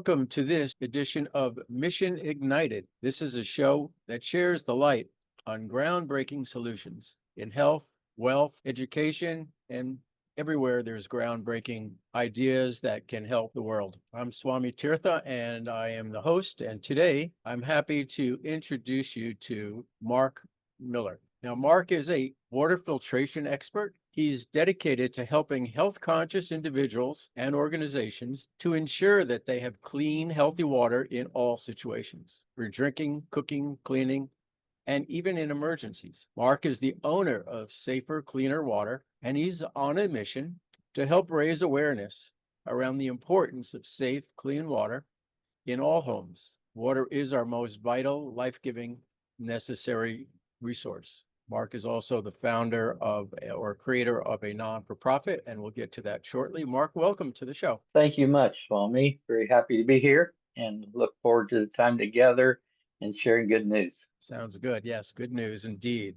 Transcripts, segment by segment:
welcome to this edition of Mission Ignited. This is a show that shares the light on groundbreaking solutions in health, wealth, education, and everywhere there's groundbreaking ideas that can help the world. I'm Swami Tirtha, and I am the host. And today I'm happy to introduce you to Mark Miller. Now, Mark is a water filtration expert. He's dedicated to helping health-conscious individuals and organizations to ensure that they have clean, healthy water in all situations, for drinking, cooking, cleaning, and even in emergencies. Mark is the owner of Safer, Cleaner Water, and he's on a mission to help raise awareness around the importance of safe, clean water in all homes. Water is our most vital, life-giving, necessary resource. Mark is also the founder of or creator of a non-for-profit, and we'll get to that shortly. Mark, welcome to the show. Thank you much, Swami. Very happy to be here and look forward to the time together and sharing good news. Sounds good. Yes, good news indeed.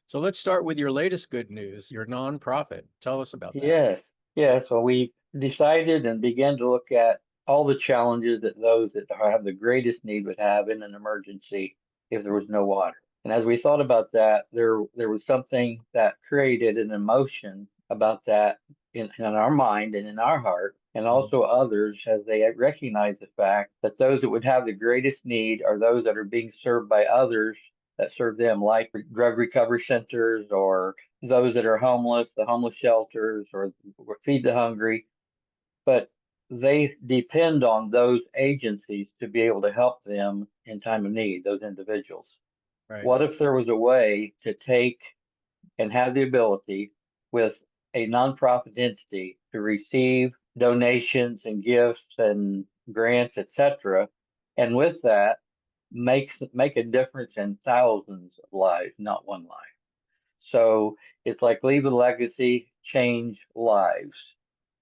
So let's start with your latest good news, your nonprofit. Tell us about that. Yes. Well, we decided and began to look at all the challenges that those that have the greatest need would have in an emergency if there was no water. And as we thought about that, there was something that created an emotion about that in our mind and in our heart, and also others as they recognize the fact that those that would have the greatest need are those that are being served by others that serve them, like drug recovery centers or those that are homeless, the homeless shelters, or Feed the Hungry. But they depend on those agencies to be able to help them in time of need, those individuals. Right. What if there was a way to take and have the ability with a nonprofit entity to receive donations and gifts and grants, etc., and with that make a difference in thousands of lives, not one life. So it's like leave a legacy, change lives.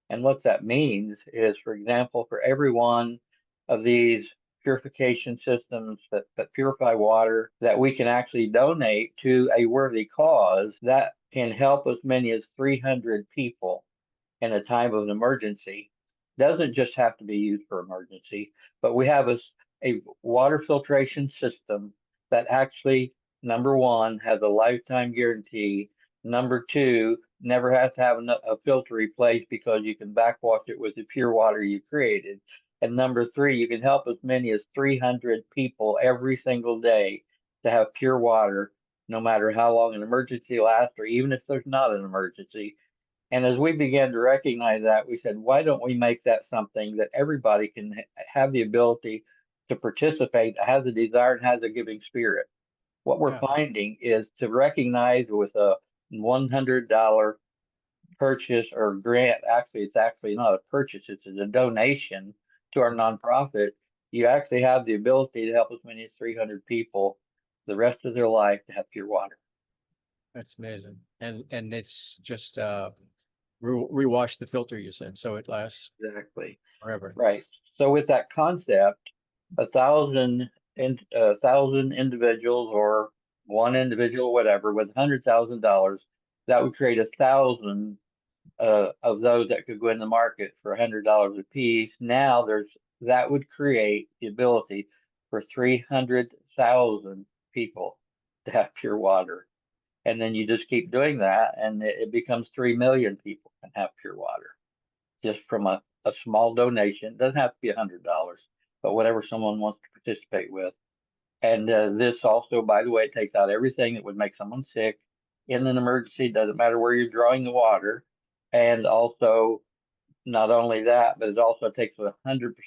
And what that means is, for example, for every one of these purification systems that purify water that we can actually donate to a worthy cause, that can help as many as 300 people in a time of an emergency. Doesn't just have to be used for emergency, but we have a water filtration system that actually, number one, has a lifetime guarantee. Number two, never has to have a filter replaced because you can backwash it with the pure water you created. And number three, you can help as many as 300 people every single day to have pure water, no matter how long an emergency lasts, or even if there's not an emergency. And as we began to recognize that, we said, why don't we make that something that everybody can have the ability to participate, has a desire, and has a giving spirit? What we're finding is to recognize with a $100 purchase or grant, actually, it's actually not a purchase, it's a donation to our nonprofit. You actually have the ability to help as many as 300 people the rest of their life to have pure water. That's amazing. And it's just rewash the filter, you said, so it lasts Exactly. forever. Right. So with that concept, a thousand individuals or one individual, whatever, with $100,000, that would create 1,000 of those that could go in the market for $100 a piece. Now that would create the ability for 300,000 people to have pure water. And then you just keep doing that, and it becomes 3 million people can have pure water just from a small donation. It doesn't have to be $100, but whatever someone wants to participate with. And this also, by the way, it takes out everything that would make someone sick in an emergency. Doesn't matter where you're drawing the water. And also, not only that, but it also takes 100%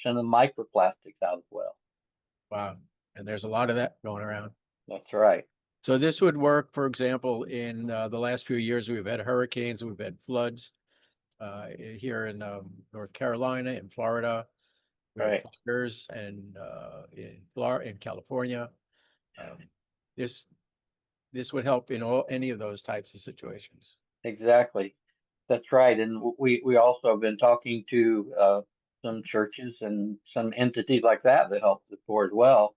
of the microplastics out as well. Wow. And there's a lot of that going around. That's right. So this would work, for example, in the last few years, we've had hurricanes, we've had floods here in North Carolina, in Florida. We have fires and in California. This would help in any of those types of situations. Exactly. That's right. And we also have been talking to some churches and some entities like that help the poor as well.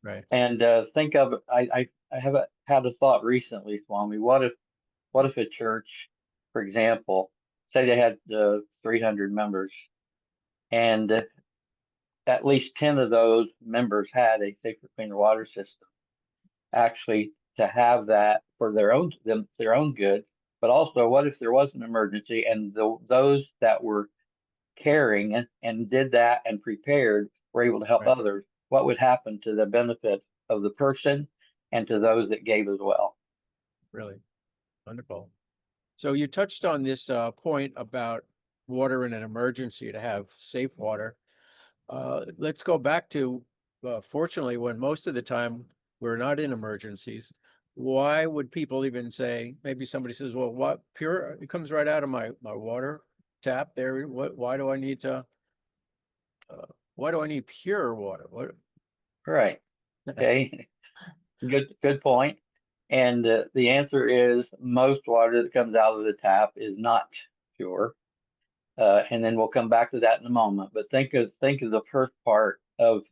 Right. And think of I have had a thought recently, Swami. What if a church, for example, say they had 300 members, and at least 10 of those members had a safer, cleaner water system, actually to have that for their own good. But also, what if there was an emergency and those that were caring and did that and prepared were able to help Right. others? What would happen to the benefit of the person and to those that gave as well? Really wonderful. So you touched on this point about water in an emergency to have safe water. Let's go back to, fortunately, when most of the time we're not in emergencies. Why would people even say, maybe somebody says, well, what pure, it comes right out of my water tap there. Why do I need to, uh, why do I need pure water? What? Right. Okay. Good point. And the answer is most water that comes out of the tap is not pure. And then we'll come back to that in a moment. But think of the first part of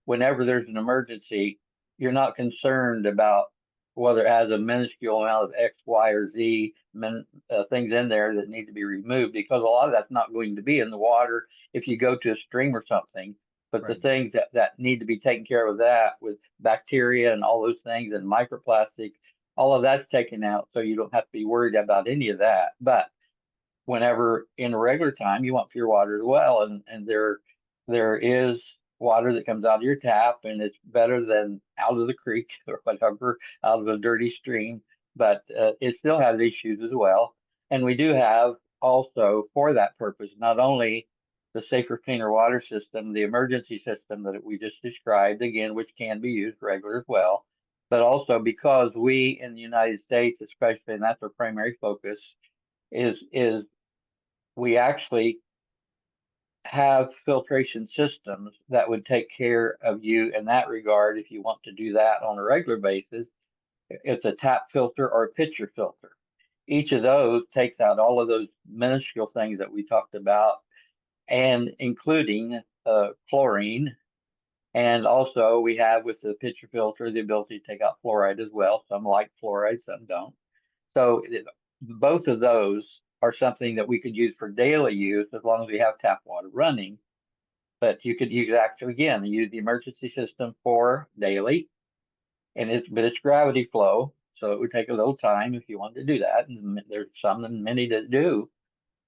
whenever there's an emergency, you're not concerned about whether it has a minuscule amount of X, Y, or Z things in there that need to be removed, because a lot of that's not going to be in the water if you go to a stream or something. But the Right. things that need to be taken care of, that with bacteria and all those things and microplastic, all of that's taken out, so you don't have to be worried about any of that. But whenever in regular time you want pure water as well, and there is water that comes out of your tap and it's better than out of the creek or whatever, out of a dirty stream, but it still has issues as well. And we do have also, for that purpose, not only the safer cleaner water system, the emergency system that we just described again, which can be used regular as well, but also because we in the United States especially, and that's our primary focus, is we actually have filtration systems that would take care of you in that regard if you want to do that on a regular basis. It's a tap filter or a pitcher filter. Each of those takes out all of those minuscule things that we talked about, and including chlorine. And also, we have with the pitcher filter the ability to take out fluoride as well. Some like fluoride, some don't. So both of those are something that we could use for daily use as long as we have tap water running. But you could actually again use the emergency system for daily, and it's gravity flow, so it would take a little time if you wanted to do that. And there's some and many that do.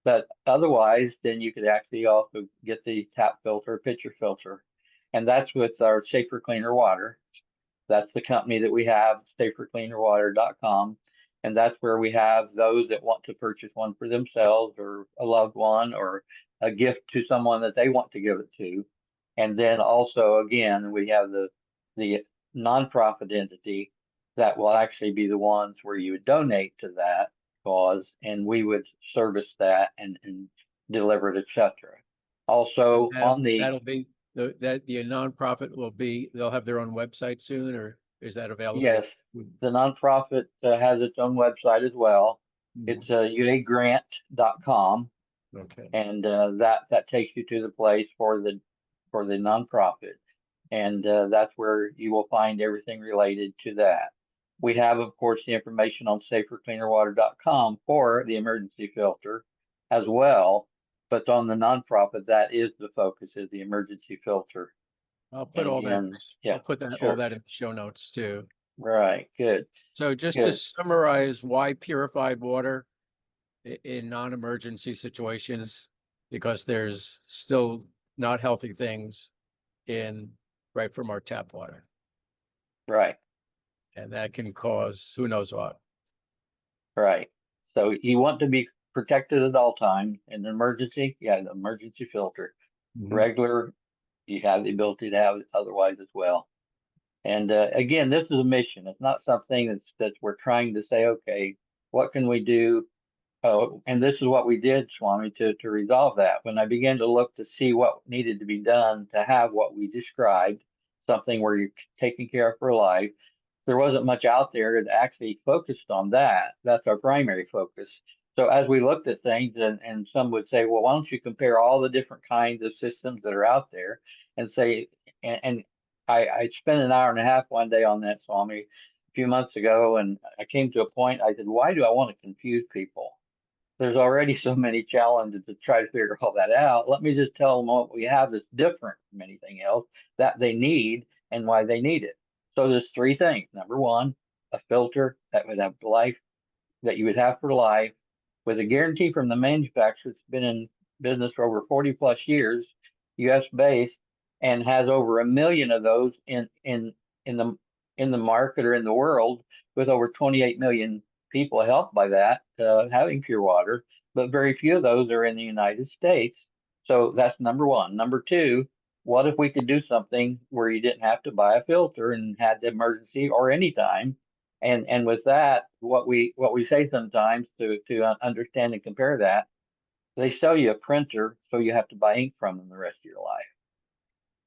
But otherwise, then you could actually also get the tap filter, pitcher filter, and that's with our safer cleaner water. That's the company that we have, safercleanerwater.com. And that's where we have those that want to purchase one for themselves or a loved one or a gift to someone that they want to give it to. And then also, again, we have the nonprofit entity that will actually be the ones where you would donate to that cause, and we would service that and deliver it, etc. And Also on the that'll be the nonprofit will be, they'll have their own website soon, or is that available? Yes, the nonprofit has its own website as well. Mhm. It's uagrant.com, Okay. and that takes you to the place for the nonprofit, and that's where you will find everything related to that. We have, of course, the information on safercleanerwater.com for the emergency filter as well, but on the nonprofit, that is the focus, is the emergency filter. I'll put And all that, again, I'll yeah, put that, all sure, that in the show notes too. right, good, So just to good. summarize, why purified water in non-emergency situations? Because there's still not healthy things in, right from our tap water, Right, and that can cause who knows what. right. So you want to be protected at all times. In an emergency, yeah, the emergency filter. Mhm. Regular, you have the ability to have it otherwise as well. And again, this is a mission. It's not something that we're trying to say, okay, what can we do? Oh, and this is what we did, Swami, to resolve that. When I began to look to see what needed to be done to have what we described, something where you're taking care of for life, there wasn't much out there that actually focused on that. That's our primary focus. So as we looked at things, and some would say, well, why don't you compare all the different kinds of systems that are out there and say, and I spent an hour and a half one day on that, Swami, a few months ago, and I came to a point, I said, why do I want to confuse people? there's already so many challenges to try to figure all that out. Let me just tell them what we have that's different from anything else that they need and why they need it. So there's three things. Number one, a filter that would have life that you would have for life with a guarantee from the manufacturer that's been in business for over 40 plus years, US based, and has over 1 million of those in the in the market or in the world, with over 28 million people helped by that having pure water, but very few of those are in the United States. So that's number one. Number two, what if we could do something where you didn't have to buy a filter and had the emergency or anytime? And with that, what we say sometimes to understand and compare that, they sell you a printer, so you have to buy ink from them the rest of your life.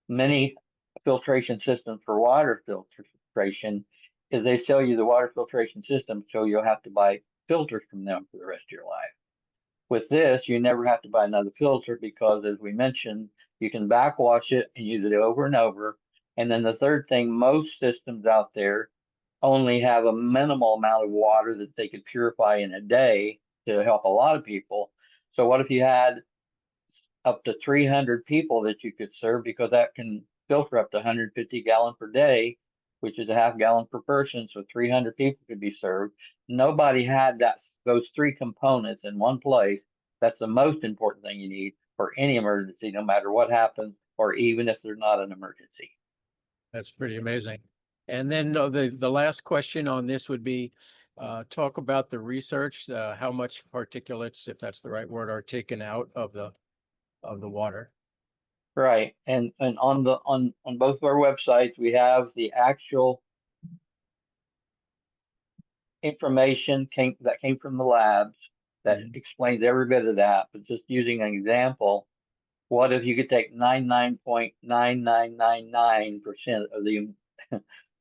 Many filtration systems for water filtration is they sell you the water filtration system, so you'll have to buy filters from them for the rest of your life. With this, you never have to buy another filter because, as we mentioned, you can backwash it and use it over and over. And then the third thing, most systems out there only have a minimal amount of water that they could purify in a day to help a lot of people. So what if you had up to 300 people that you could serve, because that can filter up to 150 gallon per day, which is a half gallon per person. So 300 people could be served. Nobody had those three components in one place. That's the most important thing you need for any emergency, no matter what happens, or even if there's not an emergency. That's pretty amazing. And then the last question on this would be, talk about the research, how much particulates, if that's the right word, are taken out of the water. Right. And on both of our websites, we have the actual information that came from the labs that Mhm. explains every bit of that. But just using an example, what if you could take 99.9999% of the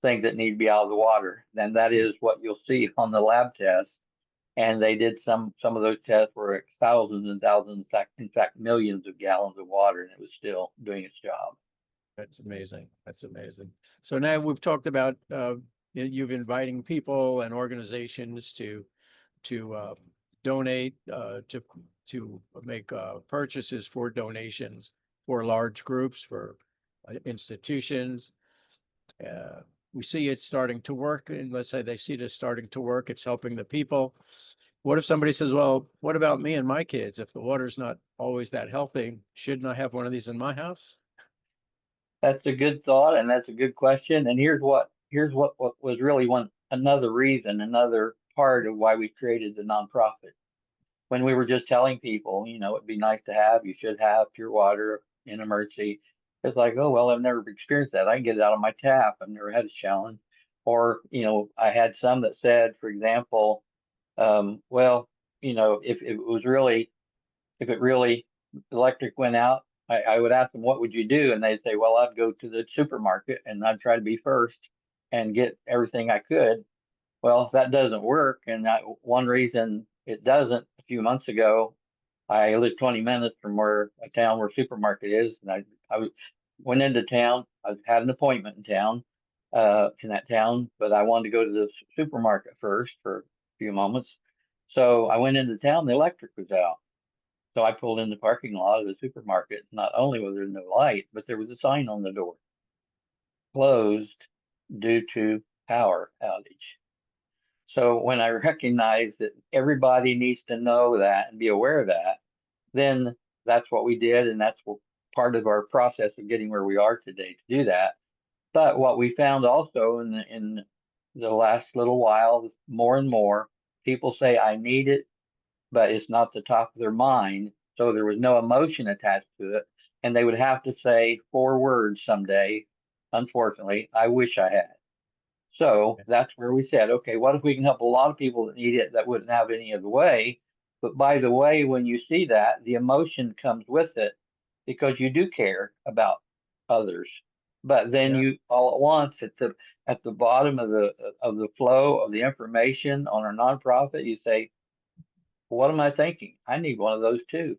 things that need to be out of the water? Then that is what you'll see on the lab tests. And they did some of those tests were thousands and thousands, in fact, millions of gallons of water, and it was still doing its job. That's amazing. That's amazing. So now we've talked about you've inviting people and organizations to donate to make purchases for donations for large groups, for institutions. Uh, we see it starting to work, and let's say they see it starting to work. It's helping the people. What if somebody says, "Well, what about me and my kids? If the water's not always that healthy, shouldn't I have one of these in my house?" That's a good thought, and that's a good question. And here's what was really another reason, another part of why we created the nonprofit. When we were just telling people, it'd be nice to have, you should have pure water in emergency. It's like, oh well, I've never experienced that. I can get it out of my tap. I've never had a challenge. Or, I had some that said, for example, well, if it really electric went out, I would ask them, what would you do? And they'd say, well, I'd go to the supermarket and I'd try to be first and get everything I could. Well, if that doesn't work, and one reason it doesn't, a few months ago, I live 20 minutes from where a town where supermarket is, and went into town. I had an appointment in town, in that town, but I wanted to go to the supermarket first for a few moments. So I went into town. The electric was out. So I pulled in the parking lot of the supermarket. Not only was there no light, but there was a sign on the door, closed due to power outage. So when I recognize that everybody needs to know that and be aware of that, then that's what we did. And that's what part of our process of getting where we are today to do that. But what we found also in the last little while is more and more people say, I need it, but it's not the top of their mind. So there was no emotion attached to it. And they would have to say 4 words someday. Unfortunately, I wish I had. So that's where we said, okay, what if we can help a lot of people that need it that wouldn't have any other way? But by the way, when you see that, the emotion comes with it because you do care about others. But then Yeah. you all at once at the bottom of the flow of the information on our nonprofit, you say, what am I thinking? I need one of those too.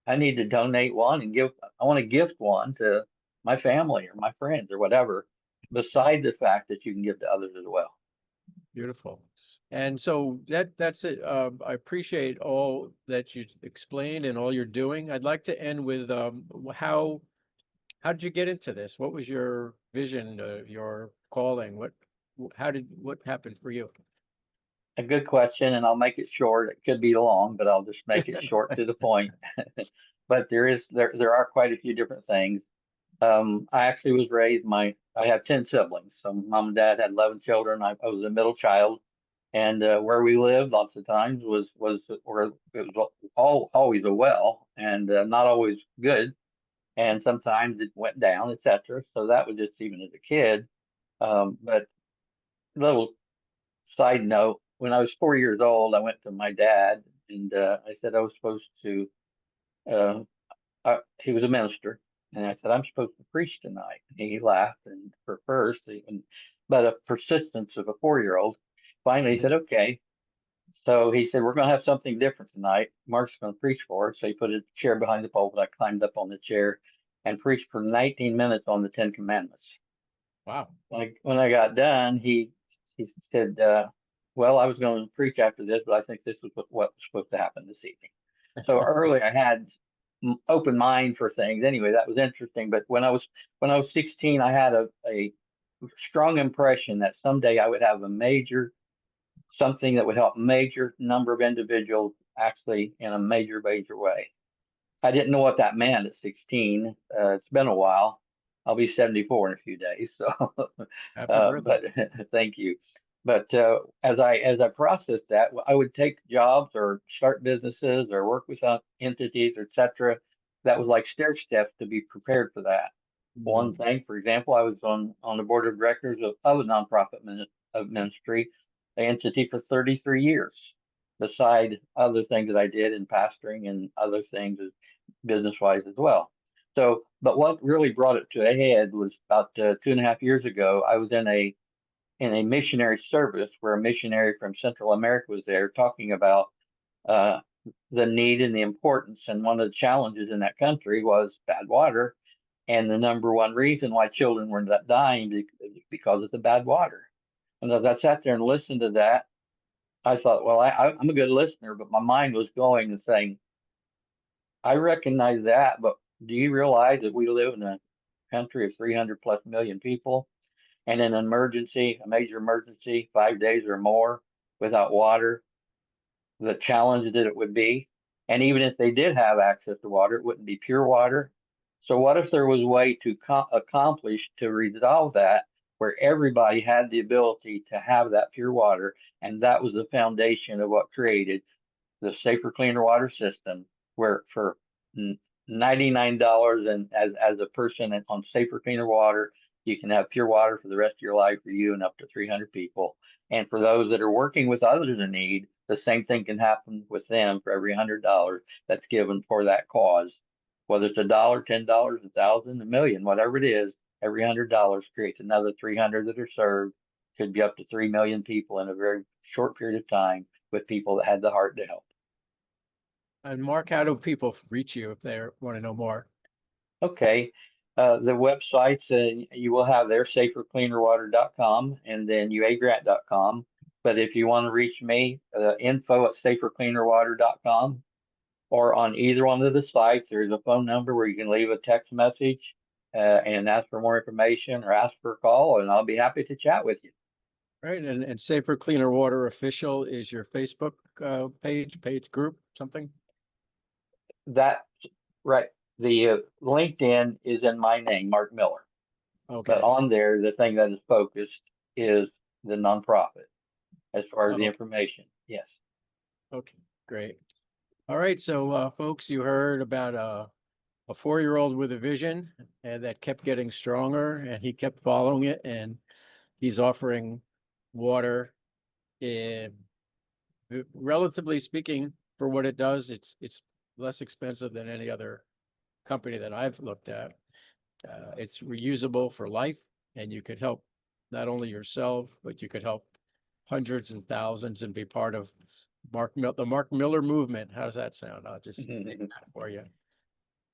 I need to donate one and I want to gift one to my family or my friends or whatever, Yeah. beside the fact that you can give to others as well. Beautiful. And so that's it. I appreciate all that you explained and all you're doing. I'd like to end with how did you get into this? What was your vision, your calling? What happened for you? A good question, and I'll make it short. It could be long, but I'll just make it short to the point. But there are quite a few different things. I actually was raised I have 10 siblings. So mom and dad had 11 children. I was the middle child, and where we lived lots of times was where it was always a well, and not always good, and sometimes it went down, etc. So that was just even as a kid. But little side note, when I was 4 years old, I went to my dad and I said I was supposed to. Uh, he was a minister, and I said I'm supposed to preach tonight. And he laughed, and for first, even, but a persistence of a 4 year old. Finally, he said, "Okay." So he said, "We're going to have something different tonight. Mark's going to preach for us." So he put a chair behind the pulpit. I climbed up on the chair and preached for 19 minutes on the Ten Commandments. Wow. Like when I got done, he said, "Well, I was going to preach after this, but I think this was what was supposed to happen this evening." So early, I had open mind for things. Anyway, that was interesting. But when I was 16, I had a strong impression that someday I would have a major something that would help major number of individuals actually in a major way. I didn't know what that meant at 16. It's been a while. I'll be 74 in a few days. So, Happy birthday. but thank you. But as I processed that, I would take jobs or start businesses or work with entities, etc. That was like stair steps to be prepared for that. One Mm, thing, for example, I was on the board of directors of a nonprofit ministry, an entity for 33 years. Beside other things that I did in pastoring and other things business wise as well. So, but what really brought it to a head was about 2.5 years ago. I was in a missionary service where a missionary from Central America was there talking about uh, the need and the importance. And one of the challenges in that country was bad water. And the number one reason why children were dying is because of the bad water. And as I sat there and listened to that, I thought, well, I'm a good listener, but my mind was going and saying, I recognize that, but do you realize that we live in a country of 300 plus million people, and in an emergency, a major emergency, 5 days or more without water, the challenge that it would be. And even if they did have access to water, it wouldn't be pure water. So what if there was a way to accomplish to resolve that, where everybody had the ability to have that pure water, and that was the foundation of what created the safer, cleaner water system, where for $99 and as a person on safer, cleaner water, you can have pure water for the rest of your life for you and up to 300 people. And for those that are working with others in need, the same thing can happen with them for every $100 that's given for that cause. Whether it's $1, $10, 1,000, a million, whatever it is, every $100 creates another 300 that are served. Could be up to 3 million people in a very short period of time with people that had the heart to help. And Mark, how do people reach you if they want to know more? Okay. The websites you will have there, safercleanerwater.com and then uagrant.com. But if you want to reach me, info at safercleanerwater.com, or on either one of the sites, there's a phone number where you can leave a text message and ask for more information or ask for a call, and I'll be happy to chat with you. Right. And Safer Cleaner Water Official is your Facebook page group, something? That, right. The LinkedIn is in my name, Mark Miller. But Okay. on there, the thing that is focused is the nonprofit as far as the Oh, information. Yes. okay. Great. All right. So, folks, you heard about a 4-year-old with a vision and that kept getting stronger and he kept following it and he's offering water in relatively speaking for what it does. It's less expensive than any other company that I've looked at. It's reusable for life and you could help not only yourself, but you could help hundreds and thousands and be part of the Mark Miller movement. How does that sound? I'll just name that for you.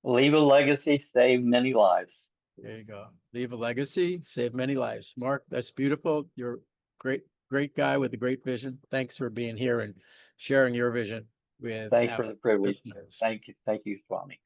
Leave a legacy, save many lives. There you go. Leave a legacy, save many lives. Mark, that's beautiful. You're great, great guy with a great vision. Thanks for being here and sharing your vision with Thanks for our the privilege. listeners. Thank you, Swami.